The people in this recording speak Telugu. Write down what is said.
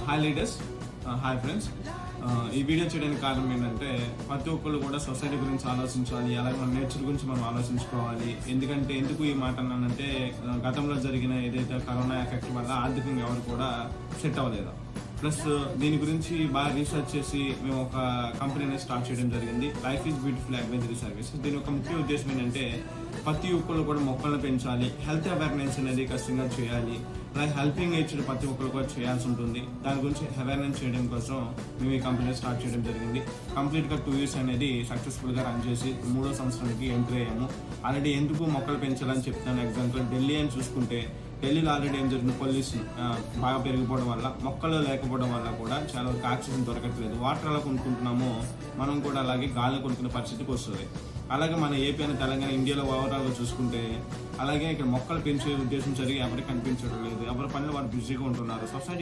Hi leaders, hi friends. ఈ వీడియో చేయడానికి కారణం ఏంటంటే ప్రతి ఒక్కళ్ళు కూడా సొసైటీ గురించి ఆలోచించాలి, అలాగే మన నేచర్ గురించి మనం ఆలోచించుకోవాలి. ఎందుకు ఈ మాట అన్నానంటే గతంలో జరిగిన ఏదైతే కరోనా ఎఫెక్ట్ వల్ల ఆర్థికంగా ఎవరు కూడా సెట్ అవ్వలేదు. ప్లస్ దీని గురించి బాగా రీసెర్చ్ చేసి మేము ఒక కంపెనీని స్టార్ట్ చేయడం జరిగింది, లైఫ్ ఈజ్ బ్యూటిఫుల్ అడ్వెంచరీ సర్వీసెస్. దీని యొక్క ముఖ్య ఉద్దేశం ఏంటంటే ప్రతి ఒక్కళ్ళు కూడా మొక్కలను పెంచాలి, హెల్త్ అవేర్నెస్ అనేది ఖచ్చితంగా చేయాలి, అలాగే హెల్పింగ్ నేచర్ ప్రతి ఒక్కరు కూడా చేయాల్సి ఉంటుంది. దాని గురించి అవేర్నెస్ చేయడం కోసం మేము ఈ కంపెనీ స్టార్ట్ చేయడం జరిగింది. కంప్లీట్గా 2 years అనేది సక్సెస్ఫుల్గా రన్ చేసి 3వ సంవత్సరానికి ఎంట్రీ అయ్యాము. ఆల్రెడీ ఎందుకు మొక్కలు పెంచాలని చెప్తాను. ఎగ్జాంపుల్ ఢిల్లీ అని చూసుకుంటే, ఢిల్లీలో ఆల్రెడీ ఏం జరిగింది, పొల్యూషన్ బాగా పెరిగిపోవడం వల్ల, మొక్కలు లేకపోవడం వల్ల కూడా చాలా వరకు ఆక్సిజన్ దొరకట్లేదు. వాటర్ ఎలా కొనుక్కుంటున్నామో మనం కూడా అలాగే గాలి కొనుక్కునే పరిస్థితికి వస్తుంది. అలాగే మన ఏపీ అని తెలంగాణ ఇండియాలో ఓవరాల్గా చూసుకుంటే అలాగే ఇక్కడ మొక్కలు పెంచే ఉద్దేశం సరిగా ఎవరికి కనిపించడం లేదు. ఎవరి పనులు వారు బిజీగా ఉంటున్నారు. సొసైటీ